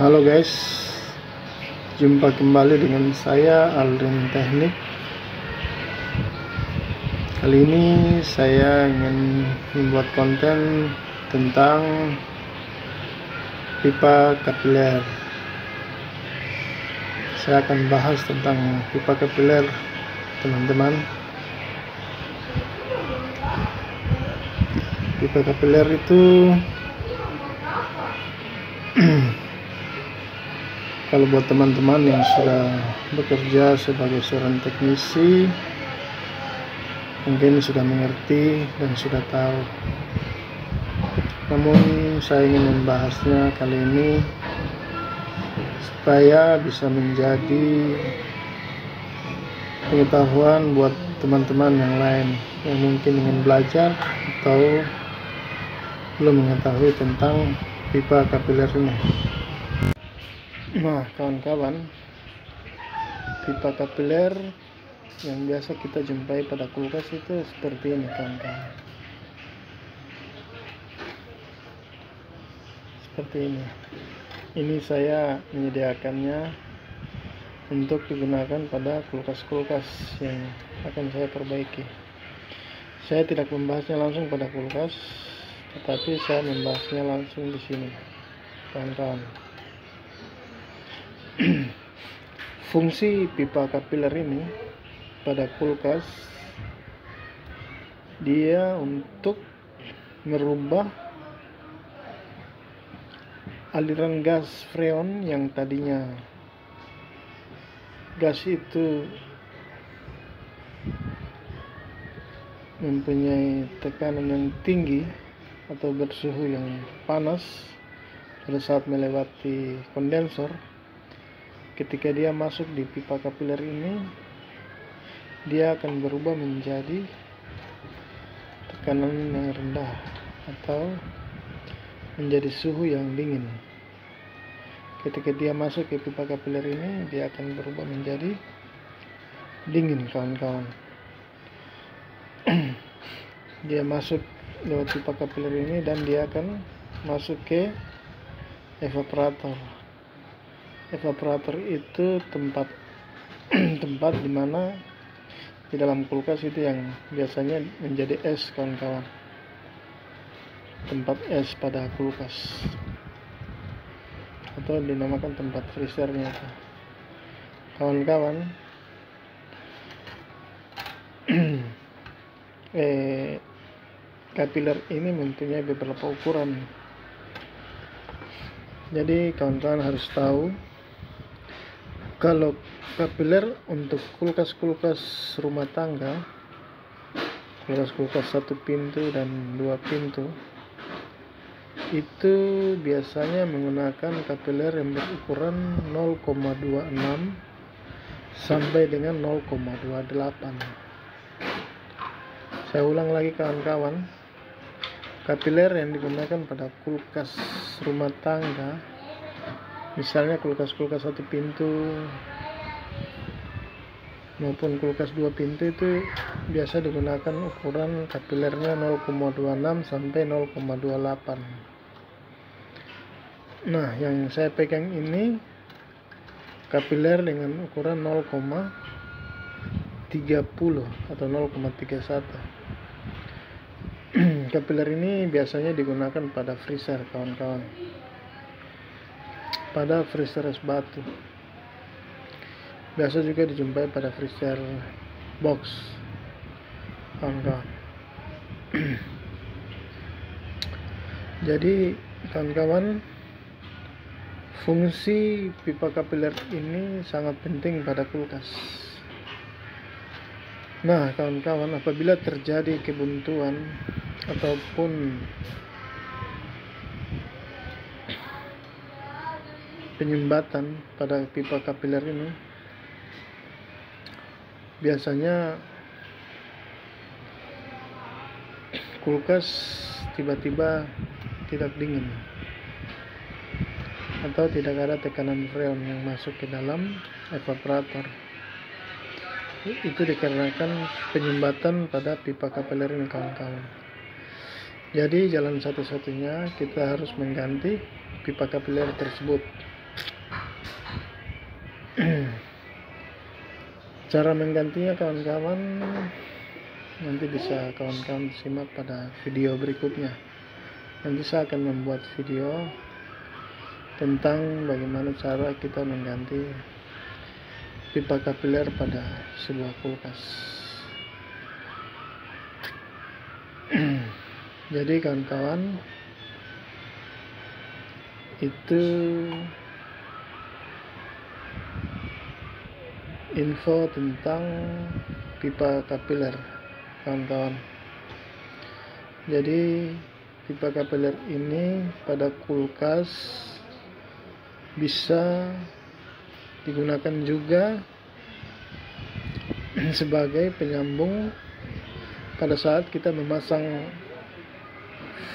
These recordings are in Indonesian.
Halo guys, jumpa kembali dengan saya Aldrin Teknik. Kali ini saya ingin membuat konten tentang pipa kapiler. Saya akan bahas tentang pipa kapiler, teman-teman. Pipa kapiler itu kalau buat teman-teman yang sudah bekerja sebagai seorang teknisi, mungkin sudah mengerti dan sudah tahu. Namun saya ingin membahasnya kali ini supaya bisa menjadi pengetahuan buat teman-teman yang lain yang mungkin ingin belajar atau belum mengetahui tentang pipa kapiler ini. Nah, kawan-kawan, pipa kapiler yang biasa kita jumpai pada kulkas itu seperti ini, kawan-kawan. Seperti ini. Ini saya menyediakannya untuk digunakan pada kulkas-kulkas yang akan saya perbaiki. Saya tidak membahasnya langsung pada kulkas, tetapi saya membahasnya langsung di sini, kawan-kawan. Fungsi pipa kapiler ini pada kulkas, dia untuk merubah aliran gas freon yang tadinya gas itu mempunyai tekanan yang tinggi atau bersuhu yang panas pada saat melewati kondensor. Ketika dia masuk di pipa kapiler ini, dia akan berubah menjadi tekanan yang rendah atau menjadi suhu yang dingin. Ketika dia masuk ke pipa kapiler ini, dia akan berubah menjadi dingin, kawan-kawan. Dia masuk lewat pipa kapiler ini dan dia akan masuk ke evaporator. Evaporator itu tempat di mana di dalam kulkas itu yang biasanya menjadi es, kawan-kawan. Tempat es pada kulkas, atau dinamakan tempat freezernya, kawan-kawan. Kapiler ini mempunyai beberapa ukuran. Jadi kawan-kawan harus tahu kalau kapiler untuk kulkas-kulkas rumah tangga, kulkas-kulkas 1 pintu dan 2 pintu, itu biasanya menggunakan kapiler yang berukuran 0,26 sampai dengan 0,28. Saya ulang lagi, kawan-kawan. Kapiler yang digunakan pada kulkas rumah tangga, misalnya kulkas-kulkas 1 pintu maupun kulkas 2 pintu, itu biasa digunakan ukuran kapilernya 0,26 sampai 0,28. Nah, yang saya pegang ini kapiler dengan ukuran 0,30 atau 0,31. Kapiler ini biasanya digunakan pada freezer, kawan-kawan. Pada freezer es batu. Biasa juga dijumpai pada freezer box, kawan-kawan. Jadi, kawan-kawan, fungsi pipa kapiler ini sangat penting pada kulkas. Nah, kawan-kawan, apabila terjadi kebuntuan ataupun penyumbatan pada pipa kapiler ini, biasanya kulkas tiba-tiba tidak dingin atau tidak ada tekanan freon yang masuk ke dalam evaporator. Itu dikarenakan penyumbatan pada pipa kapiler ini, kawan-kawan. Jadi jalan satu-satunya kita harus mengganti pipa kapiler tersebut. Cara menggantinya kawan-kawan nanti bisa kawan-kawan simak pada video berikutnya. Nanti saya akan membuat video tentang bagaimana cara kita mengganti pipa kapiler pada sebuah kulkas. Jadi kawan-kawan, itu info tentang pipa kapiler kawan-kawan. Jadi pipa kapiler ini pada kulkas bisa digunakan juga sebagai penyambung pada saat kita memasang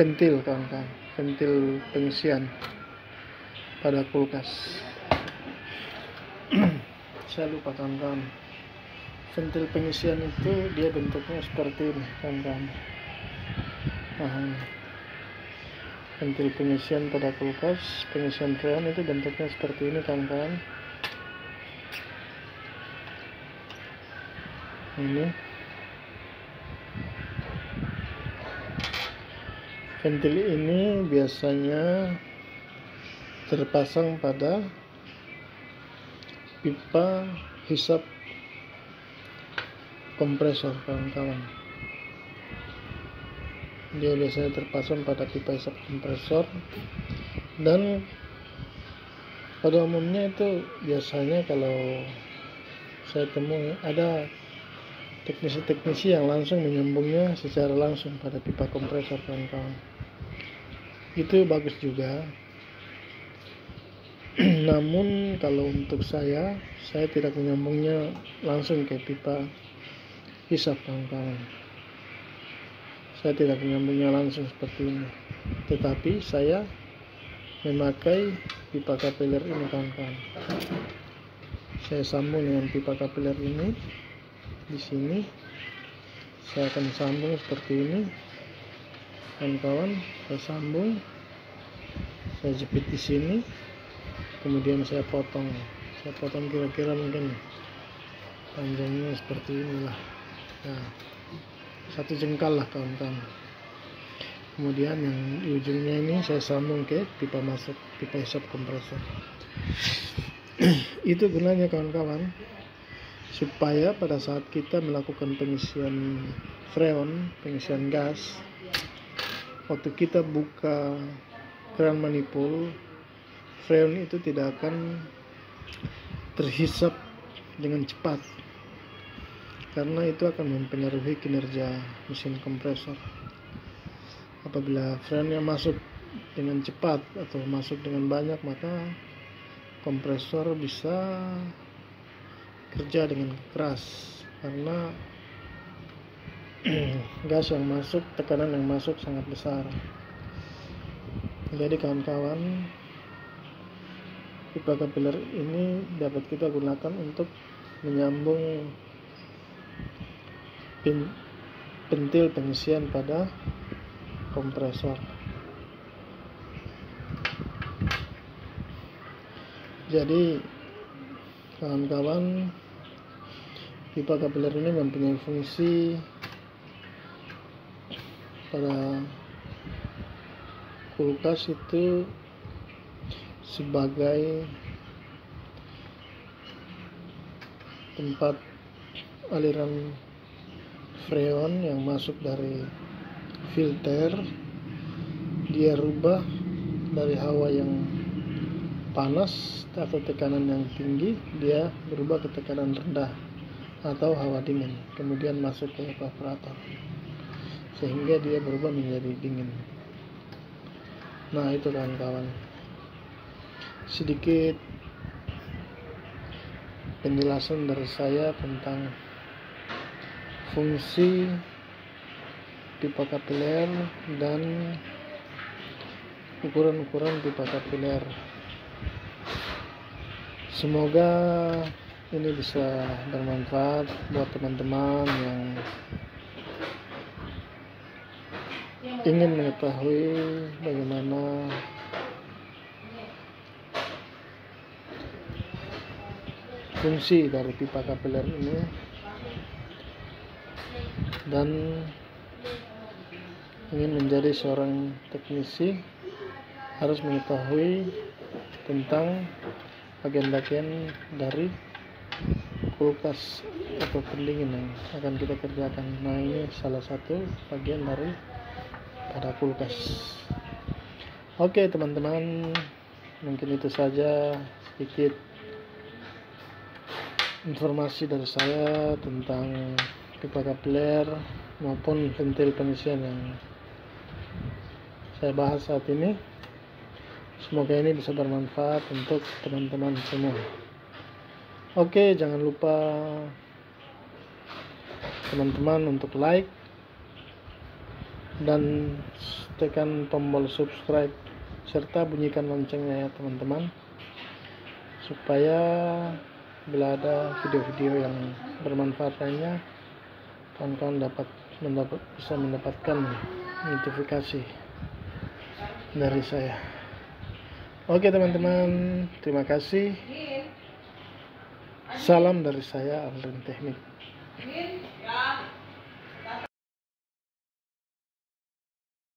ventil kawan-kawan, ventil pengisian pada kulkas. Saya lupa kawan-kawan, ventil pengisian itu dia bentuknya seperti ini kawan-kawan. Nah, ventil pengisian pada kulkas, pengisian freon itu bentuknya seperti ini kawan-kawan. Ini ventil ini biasanya terpasang pada pipa hisap kompresor kawan-kawan. Dia biasanya terpasang pada pipa hisap kompresor, dan pada umumnya itu biasanya kalau saya temui ada teknisi-teknisi yang langsung menyambungnya secara langsung pada pipa kompresor kawan-kawan. Itu bagus juga. Namun kalau untuk saya tidak menyambungnya langsung ke pipa hisap kawan-kawan. Saya tidak menyambungnya langsung seperti ini, tetapi saya memakai pipa kapiler ini kawan-kawan. Saya sambung dengan pipa kapiler ini. Di sini saya akan sambung seperti ini kawan-kawan. Saya sambung, saya jepit di sini, kemudian saya potong kira-kira mungkin panjangnya seperti inilah. Nah, 1 jengkal lah kawan-kawan. Kemudian yang di ujungnya ini saya sambung ke pipa hisap kompresor. Itu gunanya kawan-kawan, supaya pada saat kita melakukan pengisian freon, pengisian gas, waktu kita buka keran manifold, freon itu tidak akan terhisap dengan cepat, karena itu akan mempengaruhi kinerja mesin kompresor. Apabila freonnya masuk dengan cepat atau masuk dengan banyak, maka kompresor bisa kerja dengan keras, karena gas yang masuk, tekanan yang masuk sangat besar. Jadi kawan-kawan, pipa kapiler ini dapat kita gunakan untuk menyambung ventil pengisian pada kompresor. Jadi kawan-kawan, pipa kapiler ini mempunyai fungsi pada kulkas itu sebagai tempat aliran freon yang masuk dari filter. Dia rubah dari hawa yang panas atau tekanan yang tinggi, dia berubah ke tekanan rendah atau hawa dingin, kemudian masuk ke evaporator sehingga dia berubah menjadi dingin. Nah, itu kawan-kawan, sedikit penjelasan dari saya tentang fungsi pipa kapiler dan ukuran-ukuran pipa kapiler. Semoga ini bisa bermanfaat buat teman-teman yang ingin mengetahui bagaimana fungsi dari pipa kapiler ini, dan ingin menjadi seorang teknisi harus mengetahui tentang bagian-bagian dari kulkas atau pendingin yang akan kita kerjakan. Nah, ini salah satu bagian dari pada kulkas. Oke teman-teman, mungkin itu saja sedikit informasi dari saya tentang pipa kapiler maupun ventil pengisian yang saya bahas saat ini. Semoga ini bisa bermanfaat untuk teman-teman semua. Oke, jangan lupa teman-teman untuk like dan tekan tombol subscribe serta bunyikan loncengnya ya teman-teman, supaya bila ada video-video yang bermanfaat lainnya, kawan-kawan bisa mendapatkan notifikasi dari saya. Oke teman-teman, terima kasih. Salam dari saya, Aldrin Teknik.